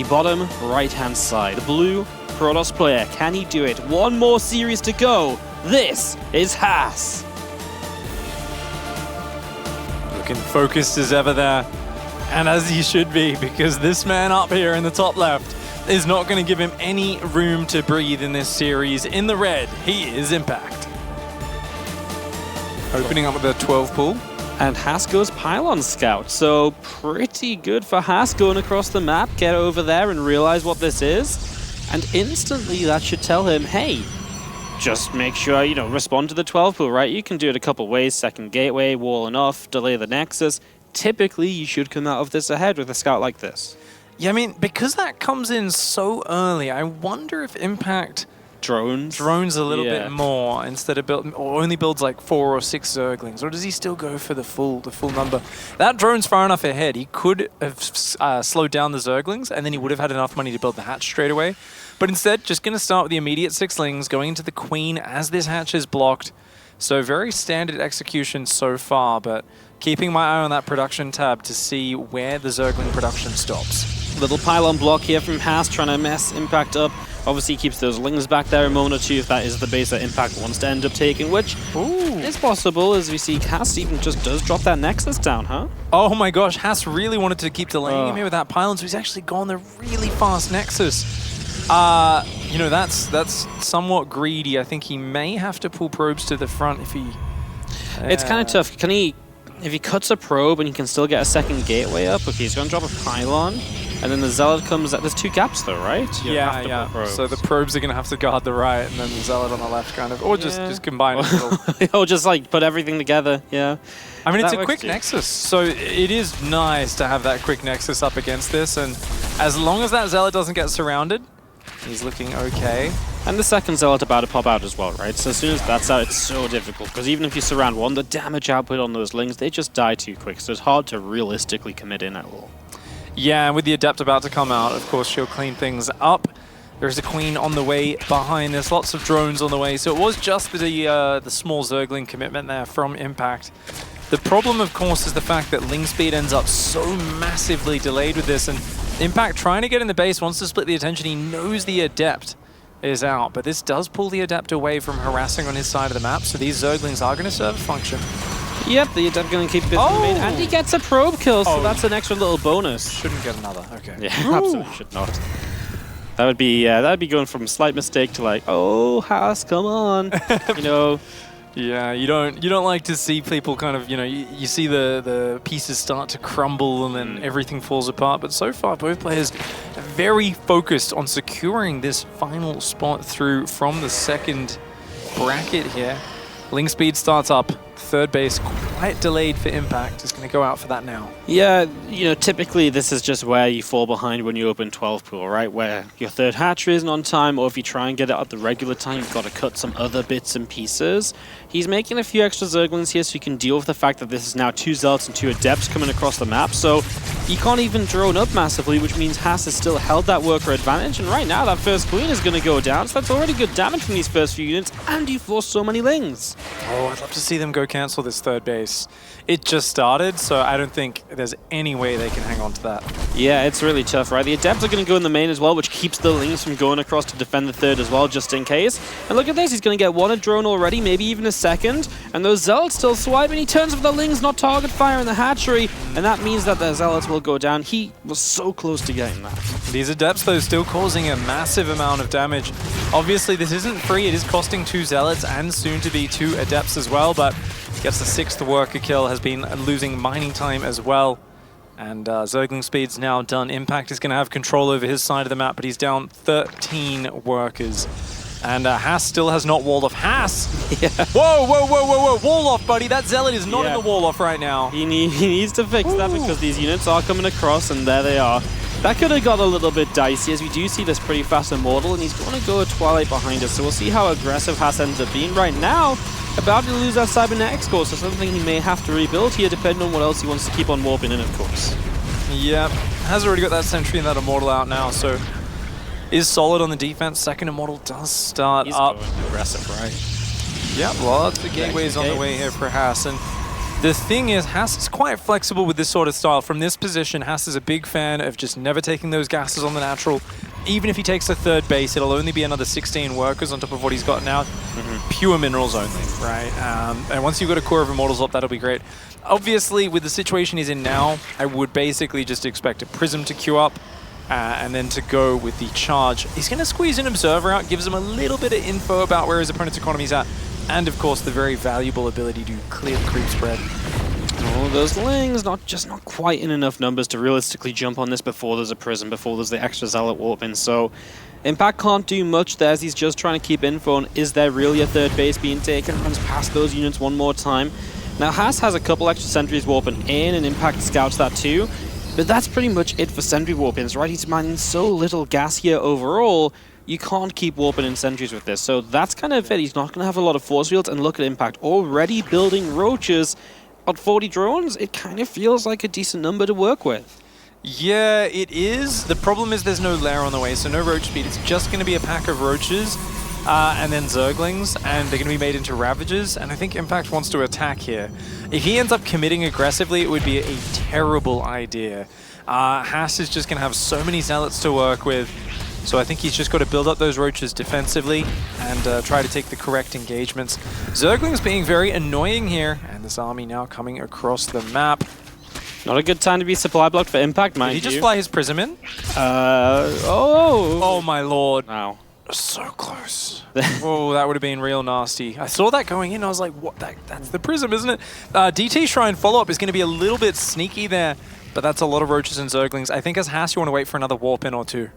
the bottom right-hand side. The blue Protoss player, can he do it? One more series to go. This is Haas. Looking focused as ever there. And as he should be, because this man up here in the top left is not going to give him any room to breathe in this series. In the red, he is Impact. Opening up with a 12 pool. And Haas goes Pylon Scout, so pretty good for Haas going across the map, get over there and realize what this is. And instantly that should tell him, hey, just make sure, you know, respond to the 12 pool, right? You can do it a couple ways, second gateway, walling off, delay the Nexus. Typically, you should come out of this ahead with a scout like this. Yeah, I mean, because that comes in so early, I wonder if Impact drones a little bit more instead of build, or only builds like 4 or 6 Zerglings, or does he still go for the full number? That drone's far enough ahead. He could have slowed down the Zerglings, and then he would have had enough money to build the hatch straight away. But instead, just going to start with the immediate 6lings, going into the Queen as this hatch is blocked. So very standard execution so far, but keeping my eye on that production tab to see where the Zergling production stops. Little pylon block here from Haas, trying to mess Impact up. Obviously keeps those lings back there a moment or two if that is the base that Impact wants to end up taking, which is possible as we see Haas even just does drop that Nexus down, huh? Oh my gosh, Haas really wanted to keep delaying him here with that pylon, so he's actually gone the really fast Nexus. You know, that's somewhat greedy. I think he may have to pull probes to the front if he... It's kind of tough. Can he... If he cuts a probe and he can still get a second gateway up, okay, he's going to drop a pylon, and then the Zealot comes at... There's 2 gaps though, right? Yeah. So the probes are going to have to guard the right, and then the Zealot on the left kind of... Or just combine it. Or just like put everything together, yeah. I mean, it's a quick Nexus, so it is nice to have that quick Nexus up against this, and as long as that Zealot doesn't get surrounded, he's looking okay. And the second Zealot about to pop out as well, right? So as soon as that's out, it's so difficult, because even if you surround one, the damage output on those lings, they just die too quick, so it's hard to realistically commit in at all. Yeah, and with the Adept about to come out, of course, she'll clean things up. There's a Queen on the way behind. There's lots of drones on the way, so it was just the small Zergling commitment there from Impact. The problem, of course, is the fact that ling speed ends up so massively delayed with this, and Impact trying to get in the base, wants to split the attention. He knows the Adept is out, but this does pull the Adept away from harassing on his side of the map, so these Zerglings are going to serve a function. Yep, the Adept going to keep busy and he gets a probe kill, so that's an extra little bonus. Shouldn't get another, okay. Yeah, absolutely should not. That would be going from slight mistake to like, oh, Haas, come on, you know. Yeah, you don't like to see people kind of, you know, you see the pieces start to crumble and then everything falls apart. But so far, both players are very focused on securing this final spot through from the second bracket here. Ling speed starts up. Third base quite delayed for Impact. Is going to go out for that now. Yeah, you know, typically this is just where you fall behind when you open 12 pool, right? Where your third hatchery isn't on time, or if you try and get it at the regular time, you've got to cut some other bits and pieces. He's making a few extra Zerglings here so he can deal with the fact that this is now 2 Zealots and 2 Adepts coming across the map. So he can't even drone up massively, which means Haas has still held that worker advantage. And right now, that first Queen is going to go down. So that's already good damage from these first few units. And you force so many Lings. Oh, I'd love to see them go cancel this third base. It just started, so I don't think there's any way they can hang on to that. Yeah, it's really tough, right? The Adepts are going to go in the main as well, which keeps the Lings from going across to defend the third as well, just in case. And look at this, he's going to get one a drone already, maybe even a second. And those Zealots still swipe, and he turns with the Lings, not target fire in the hatchery. And that means that the Zealots will go down. He was so close to getting that. These Adepts, though, still causing a massive amount of damage. Obviously, this isn't free. It is costing 2 Zealots and soon to be 2 Adepts as well, but gets the 6th worker kill, has been losing mining time as well. And Zergling speed's now done. Impact is going to have control over his side of the map, but he's down 13 workers. And Haas still has not walled off. Haas! Yeah. Whoa! Wall off, buddy! That Zealot is not in the wall off right now. He needs to fix that because these units are coming across, and there they are. That could have got a little bit dicey, as we do see this pretty fast Immortal, and he's going to go a Twilight behind us. So we'll see how aggressive Haas ends up being. Right now, about to lose that Cybernetics core, so something he may have to rebuild here, depending on what else he wants to keep on warping in, of course. Yeah, has already got that Sentry and that Immortal out now, so is solid on the defense. Second Immortal does start up. He's going aggressive, right? Yeah, well, the Gateway's on the way here for Haas, and The thing is, Haas is quite flexible with this sort of style. From this position, Haas is a big fan of just never taking those gases on the natural. Even if he takes a third base, it'll only be another 16 workers on top of what he's got now. Pure minerals only, right? And once you've got a core of Immortals up, that'll be great. Obviously, with the situation he's in now, I would basically just expect a Prism to queue up and then to go with the charge. He's going to squeeze an Observer out, gives him a little bit of info about where his opponent's economy's at. And of course, the very valuable ability to clear the creep spread. Oh, those Lings, not quite in enough numbers to realistically jump on this before there's a Prism, before there's the extra Zealot warp in. So Impact can't do much there as he's just trying to keep info on, is there really a third base being taken? Runs past those units one more time. Now Haas has a couple extra sentries warping in, and Impact scouts that too. But that's pretty much it for sentry warp-ins, right? He's mining so little gas here overall. You can't keep warping in sentries with this. So that's kind of it. He's not going to have a lot of force fields. And look at Impact already building roaches. At 40 drones, it kind of feels like a decent number to work with. Yeah, it is. The problem is there's no lair on the way, so no roach speed. It's just going to be a pack of roaches and then Zerglings, and they're going to be made into Ravagers. And I think Impact wants to attack here. If he ends up committing aggressively, it would be a terrible idea. Haas is just going to have so many Zealots to work with. So I think he's just got to build up those roaches defensively and try to take the correct engagements. Zergling's being very annoying here, and this army now coming across the map. Not a good time to be supply blocked for Impact, mind you. Did he just fly his Prism in? Oh my lord. Wow. So close. Oh, that would have been real nasty. I saw that going in, I was like, what? That's the Prism, isn't it? DT Shrine follow-up is going to be a little bit sneaky there. But that's a lot of roaches and Zerglings. I think as Haas, you want to wait for another warp in or two.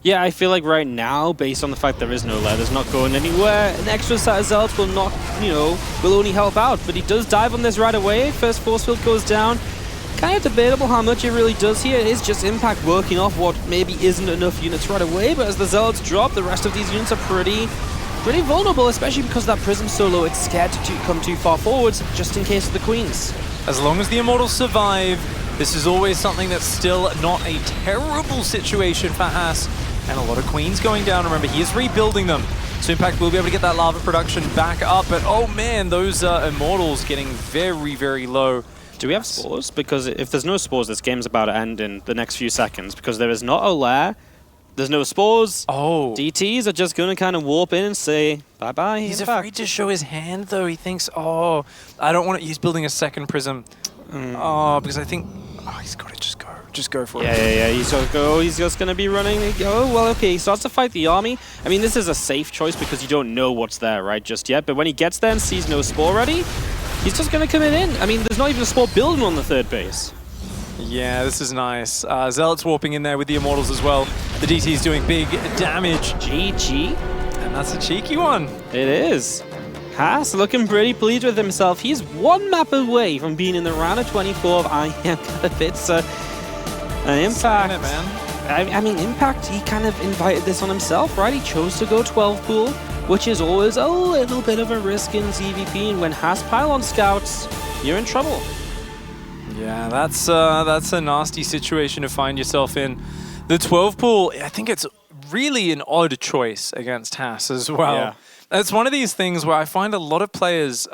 Yeah, I feel like right now, based on the fact there is no lair, there's not going anywhere. An extra set of Zealots will not, will only help out. But he does dive on this right away. First force field goes down. Kind of debatable how much it really does here. It is just Impact working off what maybe isn't enough units right away. But as the Zealots drop, the rest of these units are pretty vulnerable, especially because that Prism's so low, it's scared to come too far forwards, just in case of the Queens. As long as the Immortals survive, this is always something that's still not a terrible situation for Haas. And a lot of Queens going down. Remember, he is rebuilding them. So Impact will be able to get that lava production back up. But oh man, those Immortals getting very, very low. Do we have spores? Because if there's no spores, this game's about to end in the next few seconds. Because there is not a lair. There's no spores. Oh. DTs are just going to kind of warp in and say, bye-bye. He's afraid to show his hand, though. He thinks, oh, I don't want to. He's building a second Prism. Oh, because I think, he's got to just go. Just go for it. Yeah. He's got to go. He's just going to be running. Oh, well, okay. He starts to fight the army. I mean, this is a safe choice because you don't know what's there, right, just yet. But when he gets there and sees no spore ready, he's just going to commit in. I mean, there's not even a spore building on the third base. Yeah, this is nice. Zealots warping in there with the Immortals as well. The DT's doing big damage. GG. And that's a cheeky one. It is. Haas looking pretty pleased with himself. He's one map away from being in the round of 24 of IEM Katowice. Impact. It, man. I mean, Impact, he kind of invited this on himself, right? He chose to go 12 pool, which is always a little bit of a risk in ZVP. And when Haas pylon scouts, you're in trouble. Yeah, that's a nasty situation to find yourself in. The 12 pool, I think it's really an odd choice against Haas as well. Yeah. It's one of these things where I find a lot of players,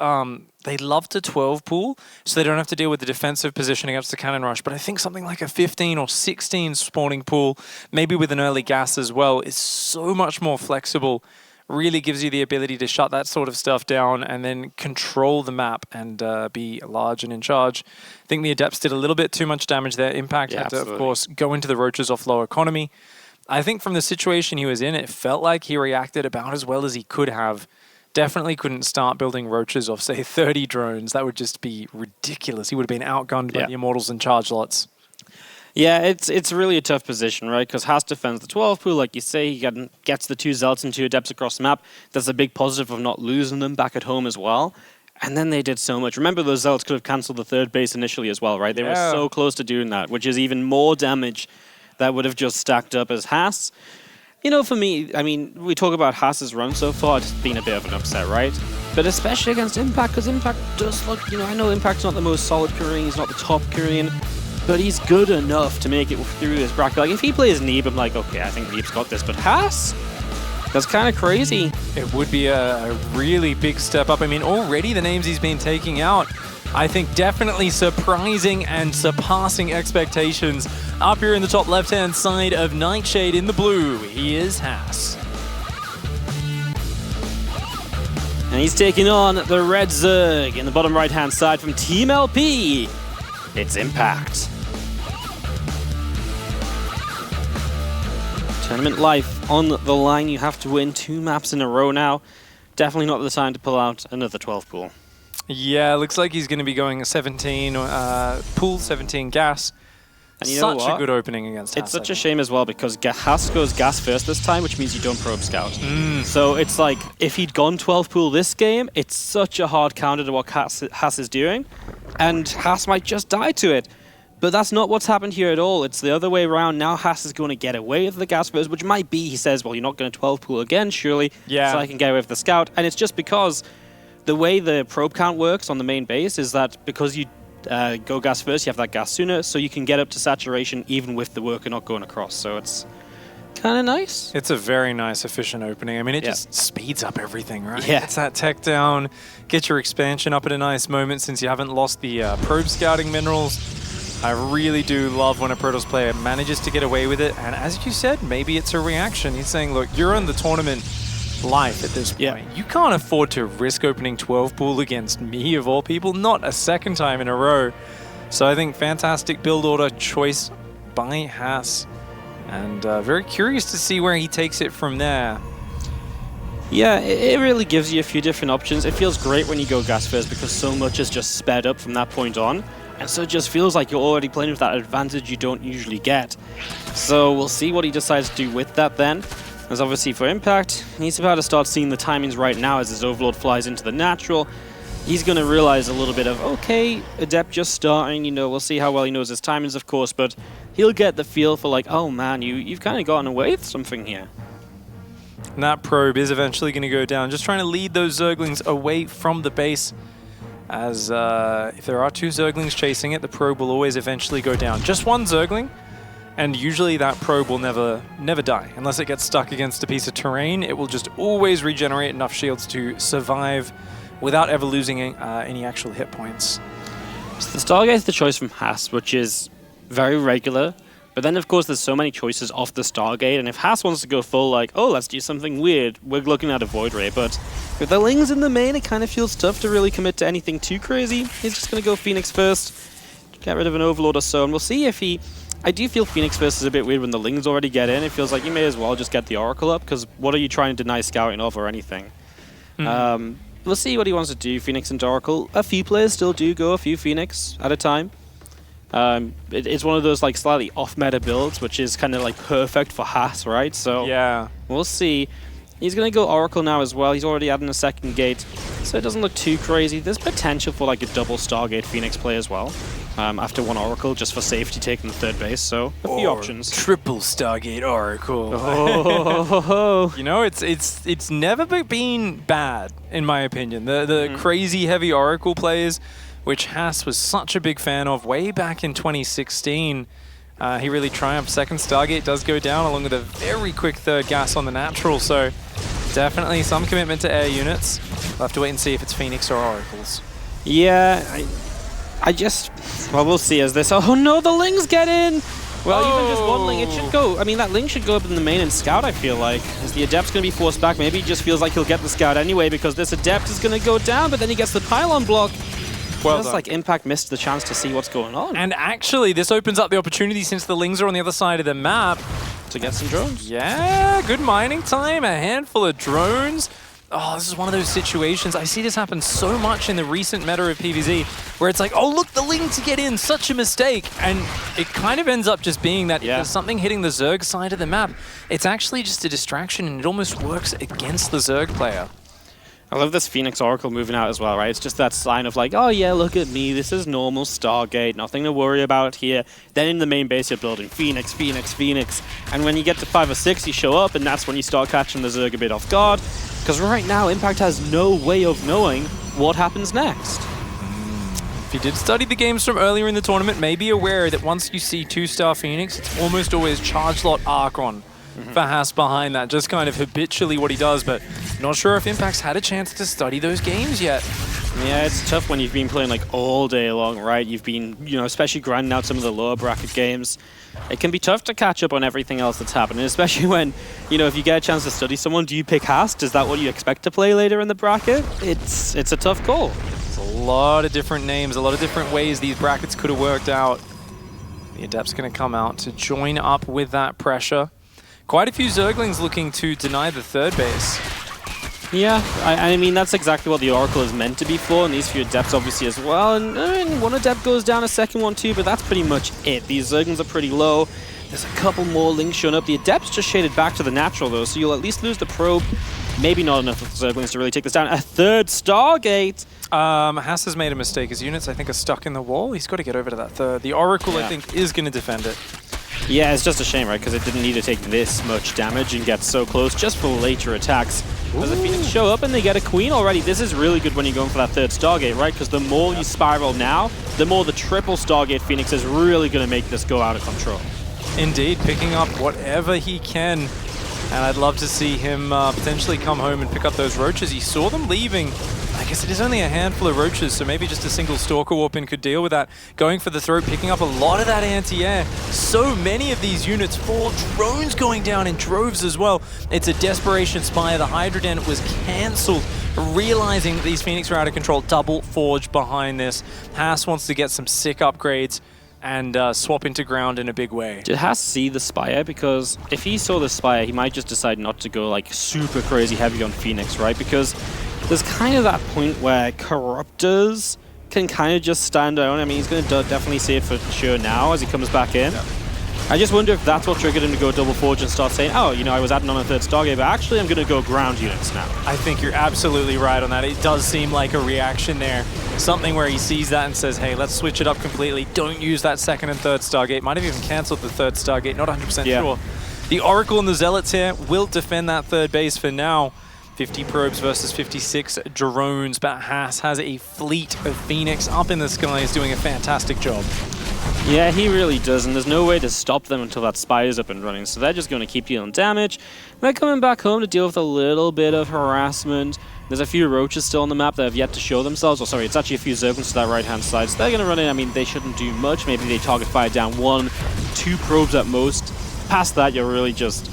they love to 12 pool, so they don't have to deal with the defensive position against the cannon rush. But I think something like a 15 or 16 spawning pool, maybe with an early gas as well, is so much more flexible. Really gives you the ability to shut that sort of stuff down and then control the map and be large and in charge. I think the Adepts did a little bit too much damage there. Impact had to, of course, go into the roaches off low economy. I think from the situation he was in, it felt like he reacted about as well as he could have. Definitely couldn't start building roaches off, say, 30 drones. That would just be ridiculous. He would have been outgunned by the Immortals and charge lots. Yeah, it's really a tough position, right? Because Haas defends the 12 pool, like you say, he gets the 2 Zealots and 2 Adepts across the map. That's a big positive of not losing them back at home as well. And then they did so much. Remember, those Zealots could have cancelled the third base initially as well, right? They were so close to doing that, which is even more damage that would have just stacked up as Haas. You know, for me, I mean, we talk about Haas's run so far, it's been a bit of an upset, right? But especially against Impact, because Impact does look, I know Impact's not the most solid Korean, he's not the top Korean, but he's good enough to make it through this bracket. Like, if he plays Neeb, I'm like, okay, I think Neeb's got this, but Haas? That's kind of crazy. It would be a really big step up. I mean, already the names he's been taking out, I think definitely surprising and surpassing expectations. Up here in the top left-hand side of Nightshade in the blue, he is Haas. And he's taking on the red Zerg in the bottom right-hand side from Team LP. It's Impact. Tournament life on the line. You have to win 2 maps in a row now. Definitely not the time to pull out another 12 pool. Yeah, looks like he's going to be going 17, pool 17 gas. And you know such a good opening against Haas. It's such a shame as well because Haas goes gas first this time, which means you don't probe scout. So it's like, if he'd gone 12 pool this game, it's such a hard counter to what Haas is doing. And Haas might just die to it. But that's not what's happened here at all. It's the other way around. Now Haas is going to get away with the gas first, which might be, he says, well, you're not going to 12 pool again, surely. Yeah. So I can get away with the scout. And it's just because the way the probe count works on the main base is that because you go gas first, you have that gas sooner, so you can get up to saturation even with the worker not going across. So it's kind of nice. It's a very nice, efficient opening. I mean, it just speeds up everything, right? Yeah. It's that tech down, get your expansion up at a nice moment since you haven't lost the probe scouting minerals. I really do love when a Protoss player manages to get away with it. And as you said, maybe it's a reaction. He's saying, look, you're in the tournament life at this point. Yeah. You can't afford to risk opening 12 pool against me, of all people, not a second time in a row. So I think fantastic build order choice by Haas. And very curious to see where he takes it from there. Yeah, it really gives you a few different options. It feels great when you go gas first because so much is just sped up from that point on. And so it just feels like you're already playing with that advantage you don't usually get. So we'll see what he decides to do with that then. As obviously for Impact, he's about to start seeing the timings right now as his Overlord flies into the natural. He's going to realize a little bit of, okay, Adept just starting, you know, we'll see how well he knows his timings, of course, but he'll get the feel for like, oh man, you've kind of gotten away with something here. And that probe is eventually going to go down, just trying to lead those Zerglings away from the base. As if there are 2 Zerglings chasing it, the probe will always eventually go down. Just 1 Zergling, and usually that probe will never die. Unless it gets stuck against a piece of terrain, it will just always regenerate enough shields to survive without ever losing any actual hit points. So the Stargate is the choice from Haas, which is very regular. But then, of course, there's so many choices off the Stargate, and if Haas wants to go full, like, oh, let's do something weird, we're looking at a Void Ray, but with the Lings in the main, it kind of feels tough to really commit to anything too crazy. He's just going to go Phoenix first, get rid of an Overlord or so, and we'll see if he... I do feel Phoenix first is a bit weird when the Lings already get in. It feels like you may as well just get the Oracle up, because what are you trying to deny scouting of or anything? We'll see what he wants to do, Phoenix and Oracle. A few players still do go a few Phoenix at a time. It's one of those like slightly off-meta builds, which is kind of like perfect for Haas, right? So yeah, we'll see. He's going to go Oracle now as well. He's already adding a second gate, so it doesn't look too crazy. There's potential for like a double Stargate Phoenix play as well. After 1 Oracle, just for safety, taking the 3rd base, so a few options. Triple Stargate Oracle. Oh. You know, it's never been bad, in my opinion. The crazy heavy Oracle plays, which Haas was such a big fan of way back in 2016. He really triumphed. Second Stargate does go down along with a very quick 3rd gas on the natural, so definitely some commitment to air units. We'll have to wait and see if it's Phoenix or Oracles. Yeah, well, we'll see as this. Oh no, the Lings get in! Well, even just 1 Ling, it should go. I mean, that Ling should go up in the main and scout, I feel like. As the Adept's going to be forced back, maybe he just feels like he'll get the scout anyway because this Adept is going to go down, but then he gets the pylon block. Well Feels like Impact missed the chance to see what's going on. And actually, this opens up the opportunity since the Lings are on the other side of the map. To get some drones. Yeah, good mining time, a handful of drones. Oh, this is one of those situations. I see this happen so much in the recent meta of PvZ, where it's like, oh, look, the Ling to get in, such a mistake. And it kind of ends up just being that if there's something hitting the Zerg side of the map, it's actually just a distraction, and it almost works against the Zerg player. I love this Phoenix Oracle moving out as well, right? It's just that sign of like, oh yeah, look at me, this is normal Stargate, nothing to worry about here. Then in the main base you're building Phoenix, Phoenix, Phoenix. And when you get to 5 or 6, you show up, and that's when you start catching the Zerg a bit off guard. Because right now, Impact has no way of knowing what happens next. If you did study the games from earlier in the tournament, may be aware that once you see 2-star Phoenix, it's almost always charge lot Archon for Haas behind that. Just kind of habitually what he does, but not sure if Impact's had a chance to study those games yet. Yeah, it's tough when you've been playing like all day long, right? You've been, you know, especially grinding out some of the lower bracket games. It can be tough to catch up on everything else that's happening, especially when, you know, if you get a chance to study someone, do you pick Hast? Is that what you expect to play later in the bracket? It's a tough call. It's a lot of different names, a lot of different ways these brackets could have worked out. The Adept's going to come out to join up with that pressure. Quite a few Zerglings looking to deny the third base. Yeah, I mean, that's exactly what the Oracle is meant to be for, and these few Adepts obviously as well. And one Adept goes down, a second one too, but that's pretty much it. These Zerglings are pretty low. There's a couple more Lings showing up. The Adepts just shaded back to the natural though, so you'll at least lose the probe. Maybe not enough of the Zerglings to really take this down. A third Stargate! Haas has made a mistake. His units, I think, are stuck in the wall. He's got to get over to that third. The Oracle, I think, is going to defend it. Yeah, it's just a shame, right? Because it didn't need to take this much damage and get so close just for later attacks. Does the Phoenix show up and they get a Queen already? This is really good when you're going for that third Stargate, right? Because the more you spiral now, the more the triple Stargate Phoenix is really going to make this go out of control. Indeed, picking up whatever he can. And I'd love to see him potentially come home and pick up those roaches. He saw them leaving. I guess it is only a handful of roaches, so maybe just a single Stalker Warpin could deal with that. Going for the throat, picking up a lot of that anti-air. So many of these units, 4 drones going down in droves as well. It's a desperation Spire. The Hydra Den was cancelled, realizing these Phoenix are out of control. Double Forge behind this. Haas wants to get some sick upgrades and swap into ground in a big way. Did Haas see the Spire? Because if he saw the Spire, he might just decide not to go like super crazy heavy on Phoenix, right? Because there's kind of that point where Corruptors can kind of just stand out. I mean, he's going to definitely see it for sure now as he comes back in. Yeah. I just wonder if that's what triggered him to go double forge and start saying, oh, you know, I was adding on a third Stargate, but actually I'm going to go ground units now. I think you're absolutely right on that. It does seem like a reaction there. Something where he sees that and says, hey, let's switch it up completely. Don't use that second and third Stargate. Might have even cancelled the third Stargate, not 100% sure. The Oracle and the Zealots here will defend that third base for now. 50 probes versus 56 drones, but Haas has a fleet of Phoenix up in the skies doing a fantastic job. Yeah, he really does, and there's no way to stop them until that Spire's up and running, so they're just going to keep dealing damage. They're coming back home to deal with a little bit of harassment. There's a few roaches still on the map that have yet to show themselves. Oh, sorry, it's actually a few Zerglings to that right-hand side, so they're going to run in. I mean, they shouldn't do much. Maybe they target fire down 1, 2 probes at most. Past that, you're really just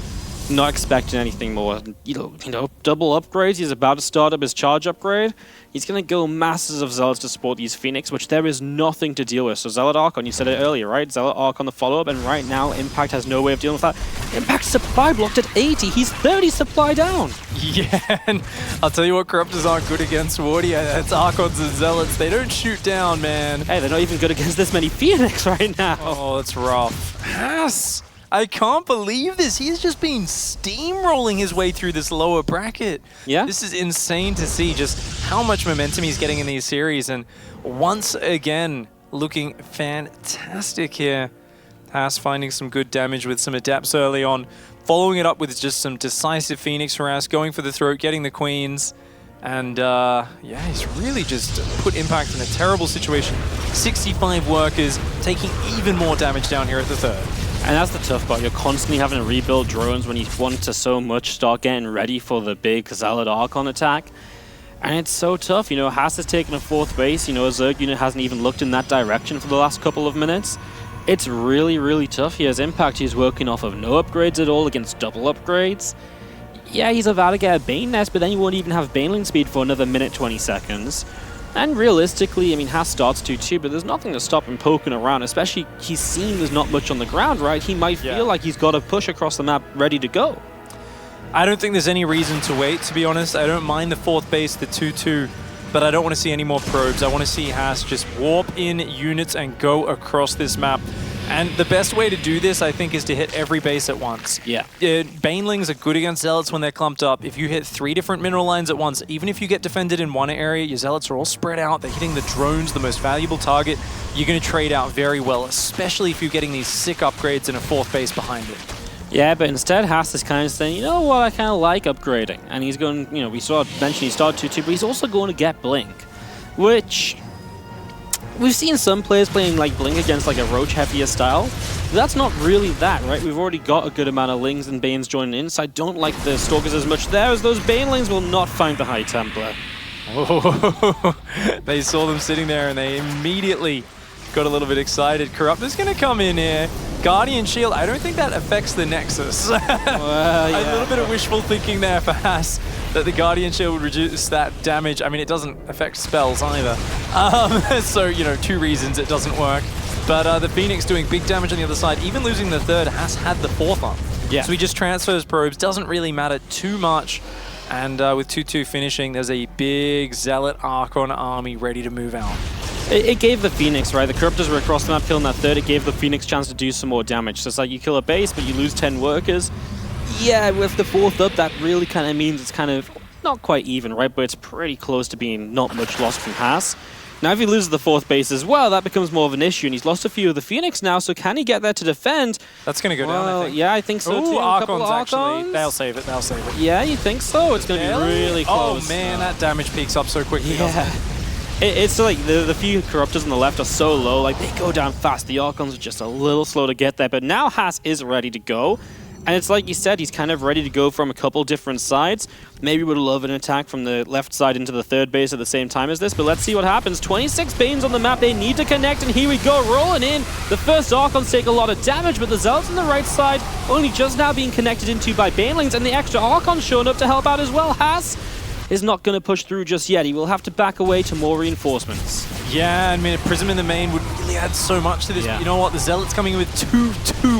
not expecting anything more. You know, double upgrades. He's about to start up his charge upgrade. He's going to go masses of Zealots to support these Phoenix, which there is nothing to deal with. So Zealot Archon, you said it earlier, right? Zealot Archon the follow-up, and right now Impact has no way of dealing with that. Impact supply blocked at 80. He's 30 supply down. Yeah, and I'll tell you what, Corruptors aren't good against Wardy. It's Archons and Zealots. They don't shoot down, man. Hey, they're not even good against this many Phoenix right now. Oh, that's rough. Haas! I can't believe this. He's just been steamrolling his way through this lower bracket. Yeah. This is insane to see just how much momentum he's getting in these series. And once again, looking fantastic here. Haas finding some good damage with some Adepts early on. Following it up with just some decisive Phoenix harass, going for the throat, getting the Queens. And yeah, he's really just put Impact in a terrible situation. 65 workers taking even more damage down here at the third. And that's the tough part. You're constantly having to rebuild drones when you want to so much start getting ready for the big Zealot Archon attack. And it's so tough. You know, Haas has taken a 4th base. You know, a Zerg unit hasn't even looked in that direction for the last couple of minutes. It's really, really tough. He has Impact. He's working off of no upgrades at all against double upgrades. Yeah, he's about to get a Bane Nest, but then you won't even have Baneling speed for another minute 20 seconds. And realistically, I mean, Haas starts 2-2, but there's nothing to stop him poking around, especially he's seen there's not much on the ground, right? He might feel like he's got to push across the map ready to go. I don't think there's any reason to wait, to be honest. I don't mind the 4th base, the 2-2, but I don't want to see any more probes. I want to see Haas just warp in units and go across this map. And the best way to do this, I think, is to hit every base at once. Yeah. Banelings are good against Zealots when they're clumped up. If you hit 3 different mineral lines at once, even if you get defended in one area, your Zealots are all spread out. They're hitting the drones, the most valuable target. You're going to trade out very well, especially if you're getting these sick upgrades and a 4th base behind it. Yeah, but instead Haas is kind of saying, you know what, I kind of like upgrading. And he's going, you know, we saw mention he started 2-2, but he's also going to get Blink, which we've seen some players playing like Blink against like a Roach heavier style. But that's not really that, right? We've already got a good amount of Lings and Banes joining in, so I don't like the Stalkers as much there, as those Banelings will not find the High Templar. Oh, they saw them sitting there and they immediately got a little bit excited. Corruptor's going to come in here. Guardian Shield, I don't think that affects the Nexus. Well, yeah. A little bit of wishful thinking there for Haas, that the Guardian Shield would reduce that damage. I mean, it doesn't affect spells either. So, you know, 2 reasons it doesn't work. But the Phoenix doing big damage on the other side, even losing the 3rd, Haas had the 4th on. Yeah. So he just transfers probes, doesn't really matter too much. And with 2-2 finishing, there's a big Zealot Archon army ready to move out. It gave the Phoenix, right? The Corruptors were across the map killing that 3rd. It gave the Phoenix chance to do some more damage. So it's like you kill a base, but you lose 10 workers. Yeah, with the 4th up, that really kind of means it's kind of not quite even, right? But it's pretty close to being not much lost from Haas. Now, if he loses the 4th base as well, that becomes more of an issue, and he's lost a few of the Phoenix now, so can he get there to defend? That's going to go down, I think. Yeah, I think so, too. Archons, actually. They'll save it, they'll save it. Yeah, you think so? It's going to be really close. Oh, man, that damage peaks up so quickly. Yeah. It's like the few Corruptors on the left are so low, like they go down fast. The Archons are just a little slow to get there, but now Haas is ready to go. And it's like you said, he's kind of ready to go from a couple different sides. Maybe would love an attack from the left side into the 3rd base at the same time as this, but let's see what happens. 26 Banes on the map, they need to connect, and here we go, rolling in. The first Archons take a lot of damage, but the Zealots on the right side only just now being connected into by Banelings, and the extra Archons showing up to help out as well. Haas is not going to push through just yet. He will have to back away to more reinforcements. Yeah, I mean, a Prism in the main would really add so much to this. Yeah. But you know what? The Zealots coming in with two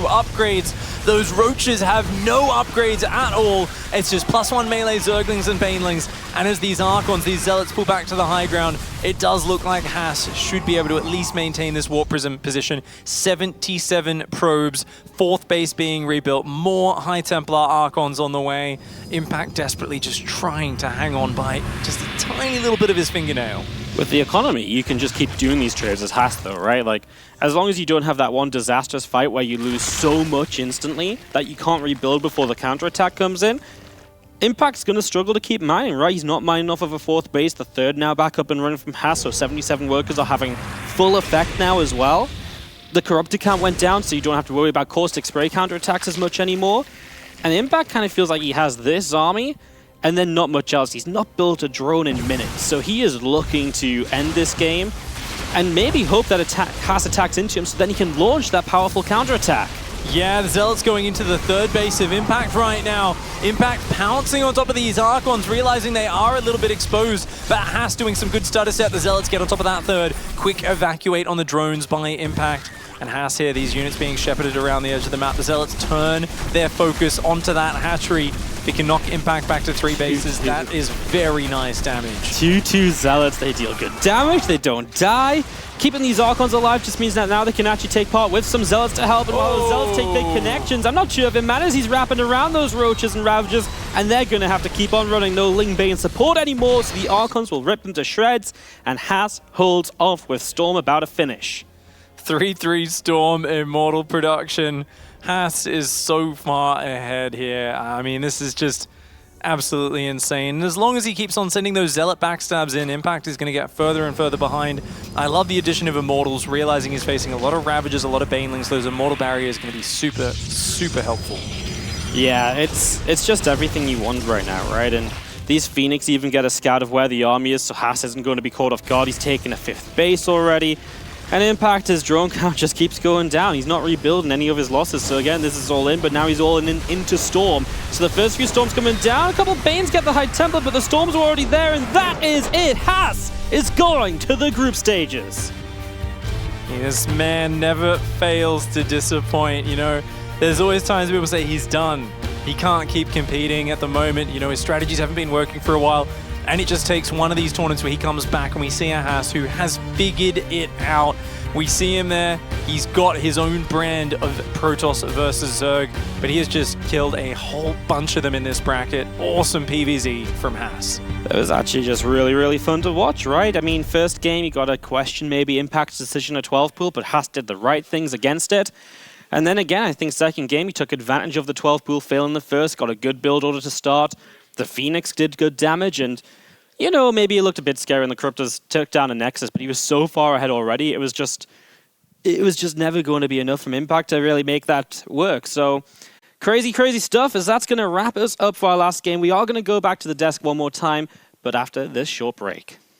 upgrades. Those Roaches have no upgrades at all. It's just +1 melee Zerglings and Banelings. And as these Archons, these Zealots pull back to the high ground, it does look like Haas should be able to at least maintain this Warp Prism position. 77 probes, 4th base being rebuilt, more High Templar Archons on the way. Impact desperately just trying to hang on by just a tiny little bit of his fingernail. With the economy, you can just keep doing these trades as Haas, though, right? Like, as long as you don't have that one disastrous fight where you lose so much instantly that you can't rebuild before the counterattack comes in, Impact's going to struggle to keep mining, right? He's not mining off of a 4th base. The 3rd now back up and running from Haas, so 77 workers are having full effect now as well. The Corruptor count went down, so you don't have to worry about Caustic Spray counterattacks as much anymore. And Impact kind of feels like he has this army, and then not much else. He's not built a drone in minutes, so he is looking to end this game and maybe hope that Haas attacks into him so then he can launch that powerful counterattack. Yeah, the Zealots going into the 3rd base of Impact right now. Impact pouncing on top of these Archons, realizing they are a little bit exposed, but Haas doing some good stutter set. The Zealots get on top of that 3rd. Quick evacuate on the drones by Impact. And Haas here, these units being shepherded around the edge of the map. The Zealots turn their focus onto that hatchery. They can knock Impact back to 3 bases. That is very nice damage. 2-2 Zealots, they deal good damage, they don't die. Keeping these Archons alive just means that now they can actually take part with some Zealots to help. And while the Zealots take big connections, I'm not sure if it matters. He's wrapping around those Roaches and Ravagers, and they're going to have to keep on running. No Ling Bane support anymore, so the Archons will rip them to shreds, and Haas holds off with Storm about to finish. 3-3 Storm Immortal production. Haas is so far ahead here. I mean, this is just absolutely insane. And as long as he keeps on sending those Zealot backstabs in, Impact is going to get further and further behind. I love the addition of Immortals, realizing he's facing a lot of Ravagers, a lot of Banelings. Those Immortal barriers are going to be super, super helpful. Yeah, it's just everything you want right now, right? And these Phoenix even get a scout of where the army is, so Haas isn't going to be caught off guard. He's taken a 5th base already. And Impact, his drone count just keeps going down. He's not rebuilding any of his losses. So again, this is all in, but now he's all in into Storm. So the first few Storms coming down. A couple Banes get the High Templar, but the Storms are already there, and that is it. Haas is going to the group stages. This man never fails to disappoint. You know, there's always times people say he's done. He can't keep competing at the moment. You know, his strategies haven't been working for a while. And it just takes one of these tournaments where he comes back and we see a Haas who has figured it out. We see him there. He's got his own brand of Protoss versus Zerg, but he has just killed a whole bunch of them in this bracket. Awesome PvZ from Haas. It was actually just really, really fun to watch, right? I mean, first game, you got to question maybe Impact's decision at 12 pool, but Haas did the right things against it. And then again, I think second game, he took advantage of the 12 pool fail in the first, got a good build order to start. The Phoenix did good damage, and, you know, maybe it looked a bit scary when the Corruptors took down a Nexus, but he was so far ahead already, it was just never going to be enough from Impact to really make that work. So, crazy, crazy stuff, as that's going to wrap us up for our last game. We are going to go back to the desk one more time, but after this short break.